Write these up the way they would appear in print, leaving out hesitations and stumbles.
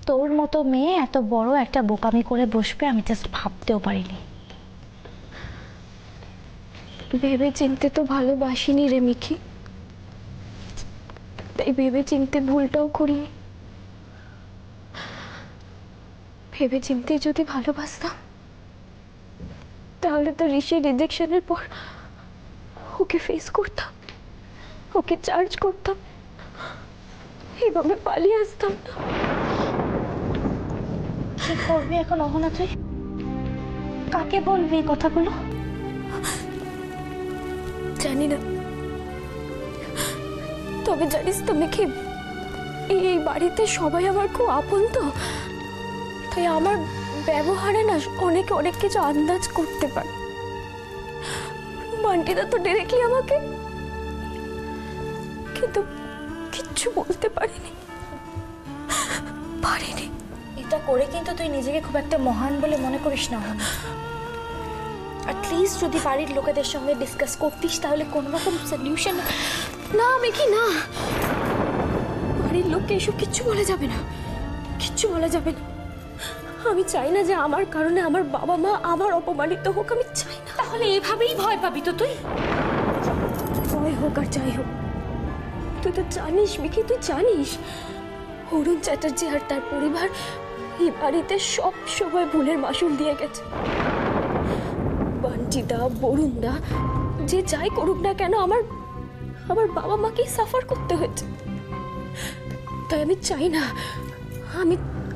তোর মতো মেয়ে এত বড় একটা বোকামি করে বসবে আমি জাস্ট ভাবতেও পারিনি। ভেবে চিনতে তো ভালোবাসিনি রে মিকি, তাই ভেবে চিনতে ভুলটাও করিনি। ভেবে চিনতে যদি ভালোবাসতাম তাহলে তো ঋষির রিজেকশনের পর ওকে ফেস করতাম, ওকে চার্জ করতাম, এইভাবে পালিয়ে আসতাম না। কি করবি এখন অহনা? তুই কাকে বলবি এই কথাগুলো? জানি না, তবে জানিস তো মিকি, এই বাড়িতে সবাই আমার খুব আপন, তো তাই আমার ব্যবহারে না অনেকে অনেক কিছু আন্দাজ করতে পারে। বান্টিদা তো ডিরেক্টলি আমাকে কিন্তু কিচ্ছু বলতে পারিনি। এটা করে কিন্তু তুই নিজেকে খুব একটা মহান বলে মনে করিস না অহনা। অ্যাটলিস্ট যদি বাড়ির লোকেদের সঙ্গে ডিসকাস করতিস তাহলে কোনো রকম সলিউশন। না মিকি না, বাড়ির লোককে এসব কিচ্ছু বলা যাবে না, কিচ্ছু বলা যাবে না। আমি চাই না যে আমার কারণে আমার বাবা মা আবার অপমানিত হোক, আমি চাই না। তাহলে এভাবেই ভয় পাবি তো তুই? ভয় হোক আর যাই হোক, তুই তো জানিস মিকি, তুই জানিস অরুণ চ্যাটার্জি আর তার পরিবার এই বাড়িতে সব সময় ভুলের মাসুল দিয়ে গেছে। বান্টিদা, বরুণদা যে যাই করুক না কেন আমার বাবা মাকেই সাফার করতে হয়েছে। তাই আমি চাই না,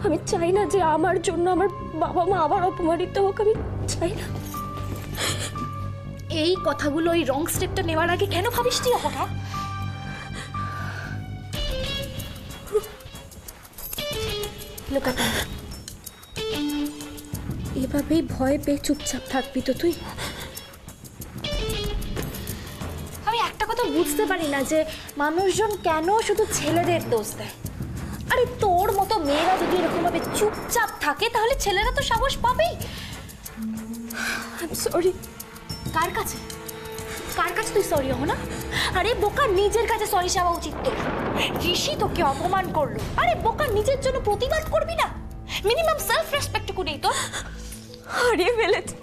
আমি চাই না যে আমার জন্য আমার বাবা মা আবার অপমানিত হোক, আমি চাই না। এই কথাগুলো ওই রং স্টেপটা নেওয়ার আগে কেন ভাবিস তুই অহনা? এভাবেই ভয় পেয়ে চুপচাপ থাকবি তো তুই? আমি একটা কথা বুঝতে পারি না যে মানুষজন কেন শুধু ছেলেদের দোষ দেয়। আরে তোর মতো মেয়েরা যদি এরকম ভাবে চুপচাপ থাকে তাহলে ছেলেরা তো সাহস পাবেই। সরি। কার কাছে? কার কাছে তুই সরি অহনা? আরে বোকা, নিজের কাছে সরি চাওয়া উচিত তোর। ঋষি তোকে অপমান করলো, আরে বোকা নিজের জন্য প্রতিবাদ করবি না? মিনিমাম সেলফ রেসপেক্ট নেই তোর? হারিয়ে ফেলেছি,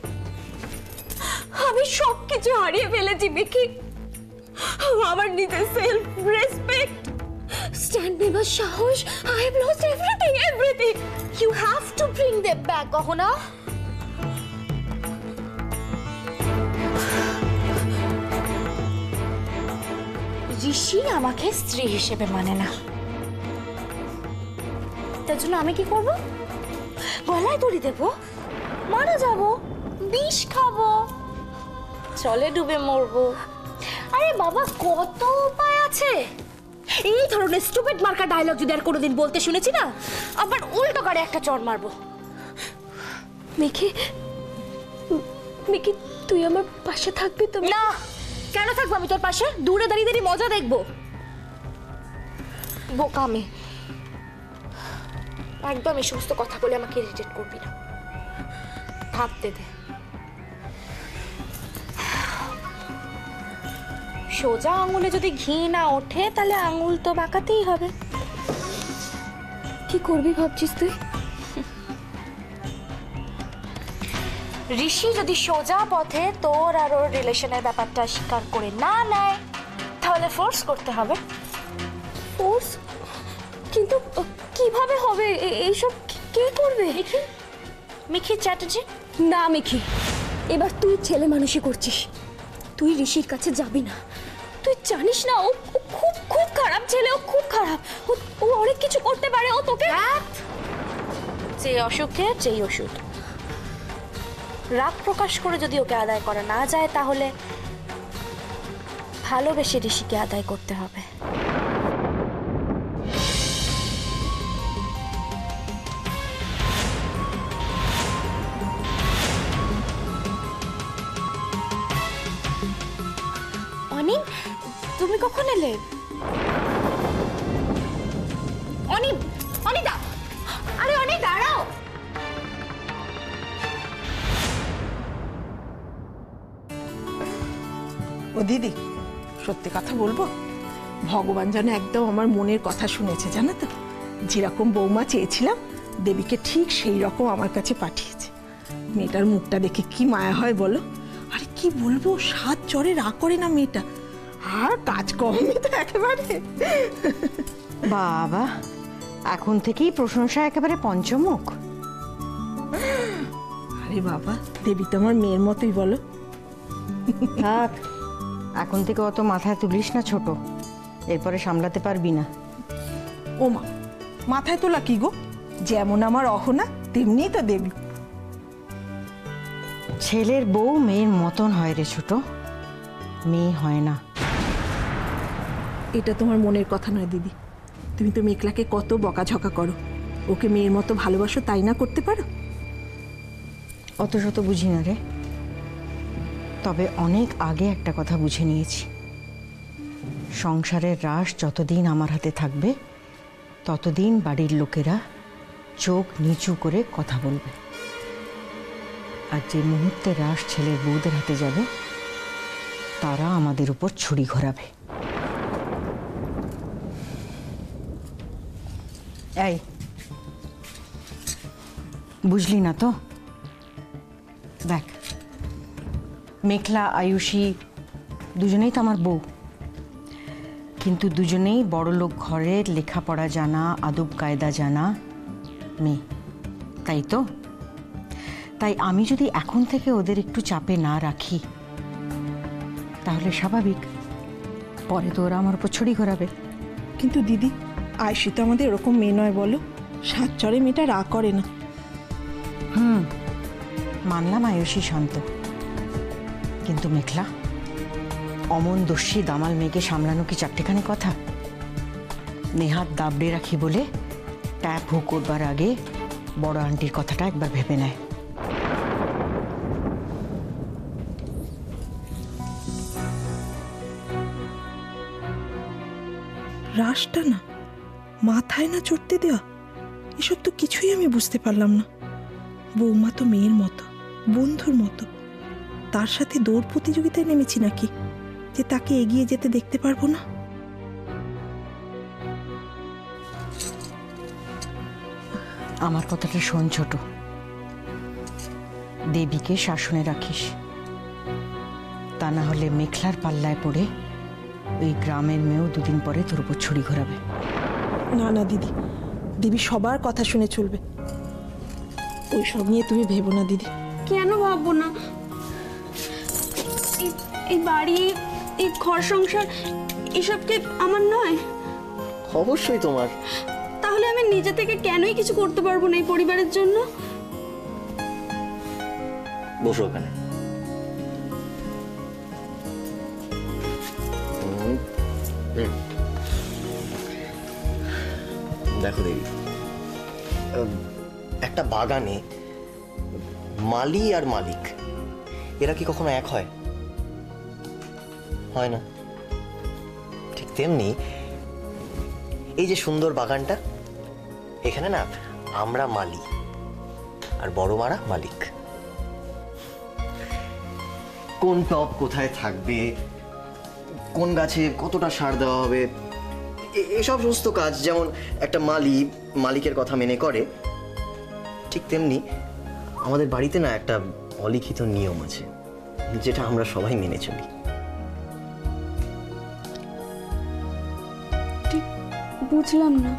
আমি সবকিছু হারিয়ে ফেলেছি মিকি। আমার নিজের সেলফ রেসপেক্ট, স্ট্যান্ড নেবার সাহস, I have lost everything. You have to bring them back Ahana. Rishi আমাকে স্ত্রী হিসেবে মানে না, তার জন্য আমি কি করব? গলায় দড়ি দেবো, মারা যাব, বিষ খাবো, জলে ডুবে মরবো। আরে বাবা, কত উপায় আছে। এই ধরনের স্টুপিড মার্কা ডায়লগ যদি আর কোনোদিন বলতে শুনেছি না, আবার উল্টো করে একটা চড় মারবো। মিকি, মিকি তুই আমার পাশে থাকবি তো? না, কেন থাকবো আমি তোর পাশে? দূরে দাঁড়িয়ে দাঁড়িয়ে মজা দেখবো? বোকামি। একদম এই সমস্ত কথা বলে আমাকে ইরিটেট করবি না, ভাবতে দে। সোজা আঙুলে যদি ঘি না ওঠে তাহলে আঙুল তো বাঁকাতেই হবে। কি করবি ভাবছিস তুই? ঋষি যদি সোজা পথে তোর আর ওর রিলেশনের ব্যাপারটা স্বীকার করে না নেয় তাহলে ফোর্স করতে হবে। ফোর্স? কিন্তু কিভাবে হবে? এইসব কে করবে? মিকি চ্যাটার্জি। না মিকি, এবার তুই ছেলে মানুষই করছিস। তুই ঋষির কাছে যাবি না। তুই জানিস না ও খুব খুব খারাপ ছেলে, ও খুব খারাপ, ও অনেক কিছু করতে পারে। ও তোকে যে অসুখে যেই ওষুধ। রাগ প্রকাশ করে যদি ওকে আদায় করা না যায় তাহলে ভালোবেসে ঋষিকে আদায় করতে হবে। অনিম, তুমি কখন এলে? অনিম, অনিদা, আরে অনি দাঁড়াও। ও দিদি, সত্যি কথা বলবো, ভগবান যেন একদম আমার মনের কথা শুনেছে, জানো তো। যেরকম বৌমা চেয়েছিলাম দেবীকে ঠিক সেই রকম আমার কাছে পাঠিয়েছে। মেয়েটার মুখটা দেখে কি মায়া হয় বলো। আরে কি বলবো, সাত চরে রাগ করে না মেয়েটা, আর কাজ কমে তো একেবারে। বাবা, এখন থেকেই প্রশংসা একেবারে পঞ্চমুখ। আরে বাবা, দেবী তো আমার মেয়ের মতোই বলো। থাক, এখন থেকে অত মাথায় তুলিস না ছোট, এরপরে সামলাতে পারবি না। ও মা, মাথায় তোলা কি গো, যেমন আমার অহনা তেমনি তো দেবী। ছেলের বউ মেয়ের মতন হয় রে ছোট, মেয়ে হয় না। এটা তোমার মনের কথা নয় দিদি, তুমি তো মেঘলাকে কত বকাঝকা করো, ওকে মেয়ের মতো ভালোবাসো, তাই না করতে পারো? অত শত বুঝি না রে, তবে অনেক আগে একটা কথা বুঝে নিয়েছি, সংসারের রাশ যতদিন আমার হাতে থাকবে ততদিন বাড়ির লোকেরা চোখ নিচু করে কথা বলবে, আর যে মুহূর্তে রাশ ছেলের বউদের হাতে যাবে তারা আমাদের উপর ছুরি ঘোরাবে। এই, বুঝলি না তো? দেখ, মেঘলা আয়ুষী দুজনেই তো আমার বউ, কিন্তু দুজনেই বড়লোক ঘরের লেখাপড়া জানা, আদব কায়দা জানা মেয়ে, তাই তো? তাই আমি যদি এখন থেকে ওদের একটু চাপে না রাখি তাহলে স্বাভাবিক পরে তো ওরা আমার উপর ছড়ি ঘোরাবে। কিন্তু দিদি, আয়ুষী তো আমাদের ওরকম মেয়ে নয় বলো, সাত চরে মেয়েটা রাগ করে না। মানলাম আয়ুষী শান্ত, কিন্তু মেঘলা অমন দস্যি দামাল মেয়েকে সামলানো কি চারটেখানি কথা? নেহাত দাবড়ে রাখি বলে ট্যাপ হু করবার আগে বড় আন্টির কথাটা একবার ভেবে নেয়। রাসটা না মাথায় না চড়তে দেওয়া, এসব তো কিছুই আমি বুঝতে পারলাম না। বৌমা তো মেয়ের মতো, বন্ধুর মতো, তার সাথে দৌড় প্রতিযোগিতায় নেমেছি নাকি যে তাকে এগিয়ে যেতে দেখতে পারবো না? আমার কথাটা শোন ছোট, দেবীকে শাসনে রাখিস, তা না হলে মেঘলার পাল্লায় পড়ে ওই গ্রামের মেয়েও দুদিন পরে তোর উপর ছুরি ঘোরাবে। না না দিদি, দেবী সবার কথা শুনে চলবে, ওই সব নিয়ে তুমি ভেবো না দিদি। কেন ভাববো না? এই বাড়ি, এই ঘর সংসার, এসবকে আমার নয়? অবশ্যই তোমার। তাহলে আমি নিজে থেকে কেনই কিছু করতে পারবো না এই পরিবারের জন্য? বসো ওখানে। দেখো দেবী, একটা বাগানে মালি আর মালিক এরা কি কখনো এক হয়? হয় না। ঠিক তেমনি এই যে সুন্দর বাগানটা, এখানে না আমরা মালি আর বড় মারা মালিক। কোন টব কোথায় থাকবে, কোন গাছে কতটা সার দেওয়া হবে, এসব সমস্ত কাজ যেমন একটা মালি মালিকের কথা মেনে করে, ঠিক তেমনি আমাদের বাড়িতে না একটা অলিখিত নিয়ম আছে যেটা আমরা সবাই মেনে চলি। ঠিক বুঝলাম না।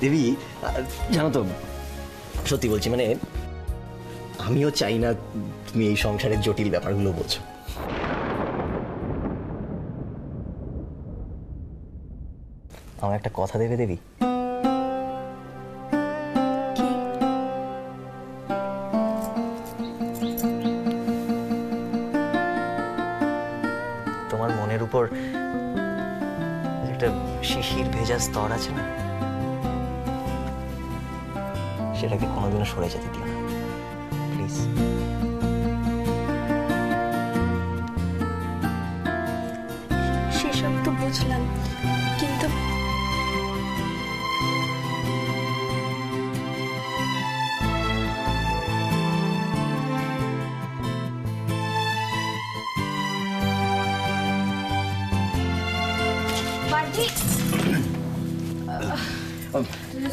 দেবী, জানো তো, সত্যি বলছি, মানে আমিও চাই না তুমি এই সংসারের জটিল ব্যাপারগুলো বোঝো। আমার একটা কথা দেবে দেবী? তোমার মনের উপর একটা শিশির ভেজা স্তর আছে না, সেটাকে কোনোদিনও সরে যেতে দিও না, প্লিজ। সেসব তো বুঝলাম, কিন্তু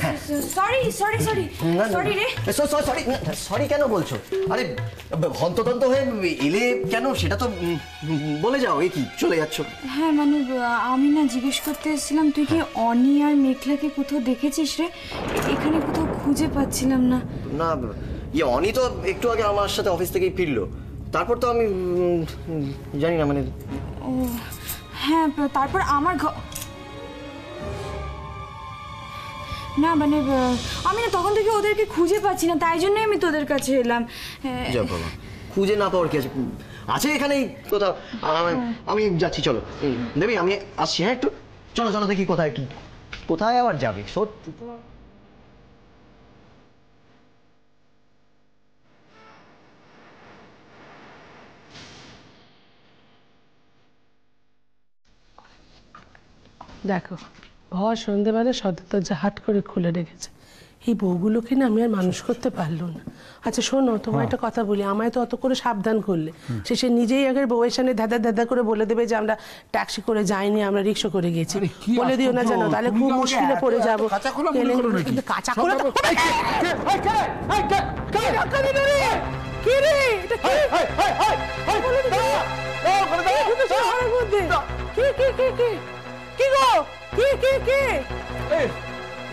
হ্যাঁ সরি সরি সরি সরি রে। সরি সরি কেন বলছো? আরে হন্তদন্ত হয়ে এলে কেন সেটা তো বলে যাও। এ কি চলে যাচ্ছ? হ্যাঁ মানে আমি না জিজ্ঞেস করতে এসেছিলাম, তুই কি অনি আর মেঘলাকে কোথাও দেখেছিস রে? এখানে কোথাও খুঁজে পাচ্ছিলাম না। না অনি তো একটু আগে আমার সাথে অফিস থেকেই ফিরলো, তারপর তো আমি জানি না মানে। ও হ্যাঁ, তারপর আমার না মানে আমি না তখন থেকে ওদেরকে খুঁজে পাচ্ছি না, তাই জন্যই আমি তোদের কাছে এলাম। যা বাবা, খুঁজে না পাওয়ার কি আছে? আছে এখানেই কোথাও। আমি যাচ্ছি, চলো দেবী, আমি আসছি। হ্যাঁ একটু চলো চলো দেখি কোথায় কি, কোথায় আবার যাবে সত্যি। দেখো, ঘর সন্ধেবেলা সদর দরজা হাট করে খুলে রেখেছে। এই বউগুলোকে না আমি আর মানুষ করতে পারলাম না। আচ্ছা শোনো, তোমার একটা কথা বলি, আমায় তো অত করে সাবধান করলে, শেষে নিজেই আগের বউয়ের সামনে ধাঁধা ধাঁধা করে বলে দেবে যে আমরা ট্যাক্সি করে যাইনি, আমরা রিক্সা করে গেছি। বলে দিও না জানো, তাহলে খুব মুশকিলে পড়ে যাবো। কাঁচা খোলা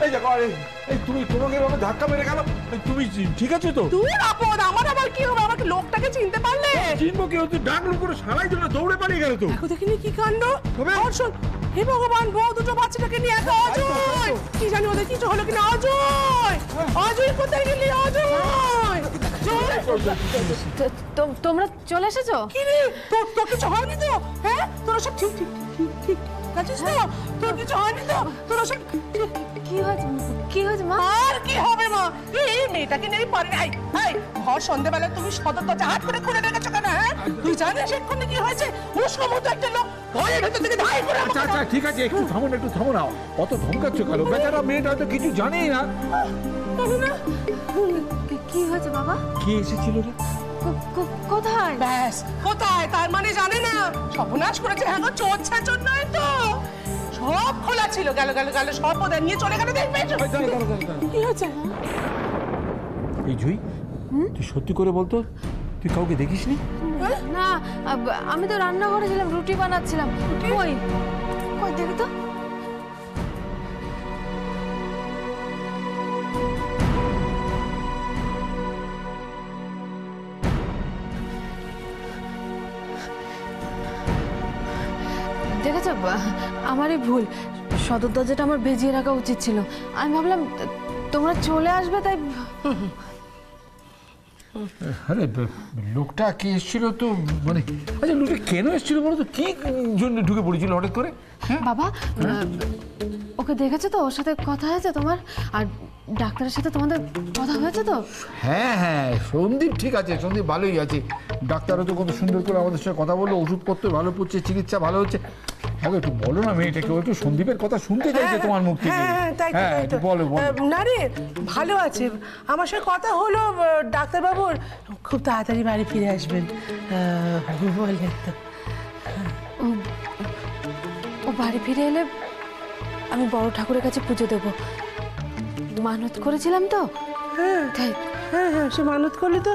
এই দেখো, আরে এই তুমি তোমাকে এভাবে ধাক্কা মেরে গেল, তুমি ঠিক আছো তো? তুই আপদ, আমার আবার কি হবে? আমাকে লোকটাকে চিনতে পারলে? চিনবো কি? তুই ডাকলো করে সারাই জন্য দৌড়ে পালিয়ে গেল তো। দেখো দেখিনি কি কাণ্ড। তবে? শোন, হে ভগবান, বউ দুটো বাচ্চাটাকে নিয়ে একা অজয়, কি জানি ওদের কিছু হলো কিনা। অজয়, অজয় কোথায় গেলি? অজয়, তোমরা চলে এসেছো? কি রে, তোর কিছু হয়নি তো? হ্যাঁ, তোরা সব ঠিক ঠিক ঠিক ঠিক আছিস তো? তোর কিছু হয়নি তো? তোরা সব কি হয়েছে, কি হয়েছে মা? আর কি হবে মা? এই মেয়েটাকে নিয়ে পারে নাই। এই ঘর সন্ধ্যাবেলা তুমি সদর দরজা হাত করে খুলে রেখেছো কেন? হ্যাঁ, তুই জানিস এক্ষুনি কি হয়েছে? উষ্ণ মতো একটা লোক ঘরের ভেতর থেকে ধাই করে আচ্ছা আচ্ছা ঠিক আছে, একটু থামো না, একটু থামো না। অত ধমকাচ্ছ কেন? বেচারা মেয়েটা হয়তো কিছু জানেই না। কি হয়েছে বাবা? কে এসেছিল রে? কোথায়? ব্যাস, কোথায় তার মানে জানে না। সর্বনাশ করেছে। হ্যাঁ গো, চোর ছাচর নয় তো, সব খোলা ছিল। গেল গেল গেল, সব ওদের নিয়ে চলে গেল। দেখবে কি হয়েছে? এই জুই, তুই সত্যি করে বলতো, তুই কাউকে দেখিসনি? না, আমি তো রান্নাঘরে ছিলাম, রুটি বানাচ্ছিলাম। কই কই দেখি তো। দেখেছো, আমারই ভুল। সদর দরজাটা আমার ভেজিয়ে রাখা উচিত ছিল। আমি ভাবলাম তোমরা চলে আসবে, তাই। আরে লোকটা কে এসেছিল তো মানে? আচ্ছা লোকটা কেন এসেছিল বলো তো? কি জন্য ঢুকে পড়েছিল হঠাৎ করে? বাবা, ওকে দেখেছো তো? ওর সাথে কথা হয়েছে তোমার? আর ডাক্তারের সাথে তোমাদের কথা হয়েছে তো? হ্যাঁ হ্যাঁ, সন্দীপ ঠিক আছে, সন্দীপ ভালোই আছে। ডাক্তারও তো কত সুন্দর করে আমাদের সাথে কথা বললো, ওষুধপত্র ভালো পড়ছে, চিকিৎসা ভালো হচ্ছে। হ্যাঁ একটু বলো না মেয়েটাকে, ও একটু সন্দীপের কথা শুনতে চাইছে তোমার মুখ থেকে। হ্যাঁ একটু বলো বলো। না রে, ভালো আছে। আমার সাথে কথা হলো ডাক্তারবাবুর, খুব তাড়াতাড়ি বাড়ি ফিরে আসবেন বললেন তো। ও বাড়ি ফিরে এলে আমি বড় ঠাকুরের কাছে পুজো দেবো, মানত করেছিলাম তো। তাই হ্যাঁ হ্যাঁ, সে মানত করলে তো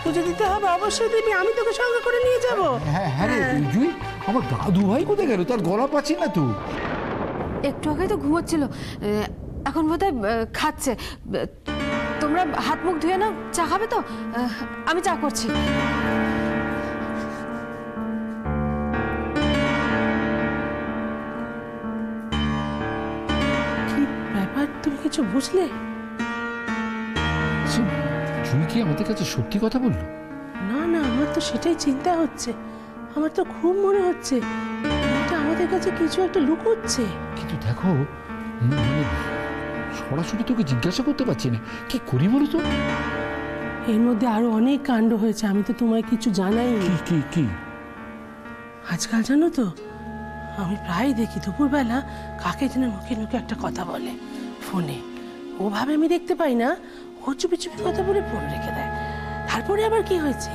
পুজো দিতে হবে, অবশ্যই দিবি। আমি তোকে সঙ্গে করে নিয়ে যাবো। হ্যাঁ হ্যাঁ রে জুই, আমার দাদু ভাই কোথায় গেল? তার গলা পাচ্ছি না তো। একটু আগেই তো ঘুমোচ্ছিল, এখন বোধহয় খাচ্ছে। তোমরা হাত মুখ ধুয়ে নাও, চা খাবে তো? আমি চা করছি। কি ব্যাপার, তুমি কিছু বুঝলে? জুই কি আমাদের কাছে সত্যি কথা বললো? না না, আমার তো সেটাই চিন্তা হচ্ছে। আমার তো খুব মনে হচ্ছে এটা আমাদের কাছে কিছু একটা লুকোচ্ছে। কিন্তু দেখো মানে সরাসরি তোকে জিজ্ঞাসা করতে পারছি না, কি করি বলো তো? এর মধ্যে আরো অনেক কাণ্ড হয়েছে, আমি তো তোমায় কিছু জানাই। কি কি কি? আজকাল জানো তো, আমি প্রায় দেখি দুপুরবেলা কাকে যেন মুখে মুখে একটা কথা বলে ফোনে। ওভাবে আমি দেখতে পাই না, ও চুপি চুপি কথা বলে ফোন রেখে দেয়। তারপরে আবার কি হয়েছে,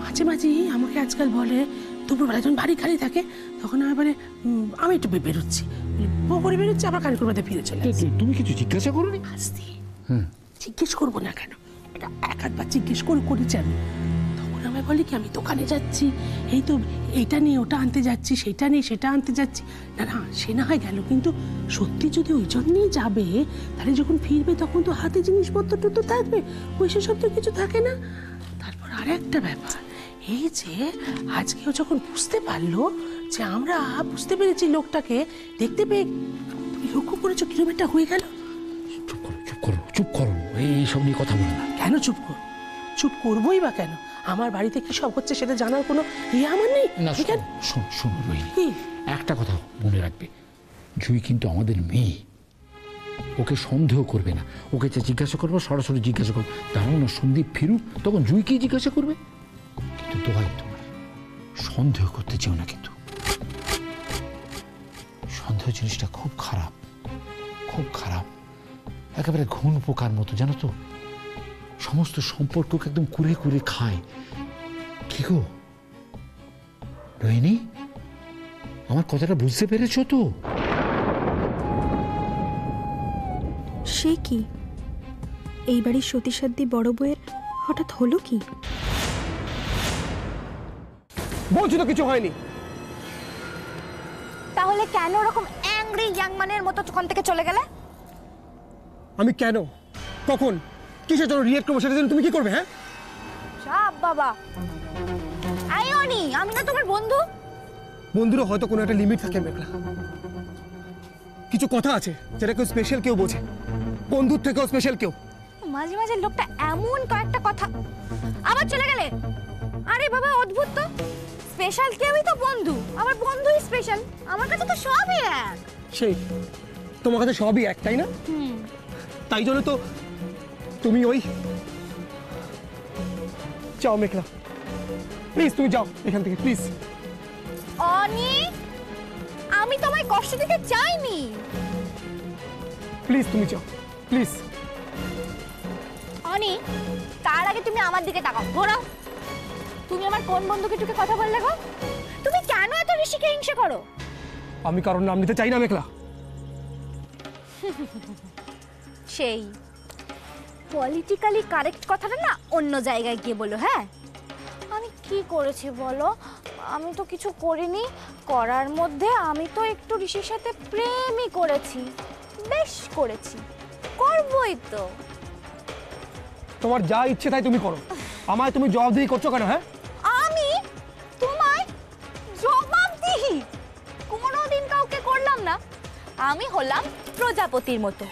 মাঝে মাঝে আমাকে আজকাল বলে দুপুরবেলা যখন বাড়ি খালি থাকে তখন আমি মানে আমি একটু বেরোচ্ছি, বউ করে বেরোচ্ছি, আবার কানকুর বাদে ফিরে চলে আসছি। তুমি কিছু জিজ্ঞাসা করোনি? আসতে জিজ্ঞেস করবো না কেন, এটা এক আধবার জিজ্ঞেস করেছি আমি। তখন আমি বলি কি আমি দোকানে যাচ্ছি, এই তো এইটা নিয়ে ওটা আনতে যাচ্ছি, সেটা নিয়ে সেটা আনতে যাচ্ছি। না না, সে না হয় গেল, কিন্তু সত্যি যদি ওই জন্যই যাবে তাহলে যখন ফিরবে তখন তো হাতে জিনিসপত্র তো থাকবে, ওই সেসব তো কিছু থাকে না। তারপর আর একটা ব্যাপার, এই যে আজকেও যখন বুঝতে পারলো যে আমরা বুঝতে পেরেছি লোকটাকে, দেখতে পেয়ে লক্ষ্য করেছো কিলোমিটার হয়ে গেল। চুপ করো চুপ করো চুপ করো, এইসব নিয়ে কথা বলো না। কেন চুপ কর? চুপ করবোই বা কেন? আমার বাড়িতে কি সব হচ্ছে সেটা জানার কোনো ইয়ে আমার নেই। না ঠিক আছে? শোনো রোহিণী, কি? একটা কথা মনে রাখবে, জুই কিন্তু আমাদের মেয়ে, ওকে সন্দেহ করবে না। ওকে যে জিজ্ঞাসা করবো সরাসরি জিজ্ঞাসা করবো, দাঁড়াও না সন্দীপ ফিরুক, তখন জুইকেই জিজ্ঞাসা করবে। কিন্তু দোহাই তোমার, সন্দেহ করতে চেও না, কিন্তু সন্দেহ জিনিসটা খুব খারাপ, খুব খারাপ, একেবারে ঘুণ পোকার মতো, জানো তো, সমস্ত সম্পর্ককে একদম কুড়ে কুড়ে খায়। কি গো রোহিণী, আমার কথাটা বুঝতে পেরেছো তো? সে কি, এই বাড়ির সতীসাধ্যী বড় বউয়ের হঠাৎ হলো কি? বলছি তো কিছু হয়নি। তাহলে কেন ওরকম অ্যাংরি ইয়াং ম্যানের মতো ওখান থেকে চলে গেলে? আমি কেন, কখন, কিসের জন্য রিয়েক্ট করবো সেটা জন্য তুমি কি করবে? হ্যাঁ সাপ বাবা, আইওনি, আমি না তোমার বন্ধু। বন্ধুরও হয়তো কোনো একটা লিমিট থাকে মেঘলা, কিছু কথা আছে যেটা কেউ স্পেশাল কেউ বোঝে, বন্ধুর থেকেও স্পেশাল কেউ। মাঝে মাঝে লোকটা এমন কয়েকটা কথা, আবার চলে গেলে। আরে বাবা অদ্ভুত তো, স্পেশাল কেউই তো বন্ধু, আমার বন্ধুই স্পেশাল, আমার কাছে তো সবই এক। সেই তোমার কাছে সবই এক, তাই না? তাই জন্য তো তুমি ওই যাও মেঘলা, প্লিজ তুমি যাও এখান থেকে প্লিজ। অনি, আমি তোমায় কষ্ট দিতে চাইনি। প্লিজ তুমি যাও প্লিজ। অনি, তার আগে তুমি আমার দিকে তাকাও, ঘোরাও। তুমি আমার কোন বন্ধুকে টুকে কথা বললে গো? তুমি কেন এত ঋষিকে হিংসে করো? আমি কারোর নাম নিতে চাই না মেঘলা। সেই পলিটিক্যালি কারেক্ট কথাটা না অন্য জায়গায় গিয়ে বলো। হ্যাঁ, আমি কি করেছি বলো? আমি তো কিছু করিনি, করার মধ্যে আমি তো একটু ঋষির সাথে প্রেমই করেছি, বেশ করেছি, করবই তো। তোমার যা ইচ্ছে তাই তুমি করো, আমায় তুমি জবাবদিহি করছো কেন? হ্যাঁ, আমি তোমায় জবাবদিহি কোনোদিন কাউকে করলাম না, আমি হলাম প্রজাপতির মতো।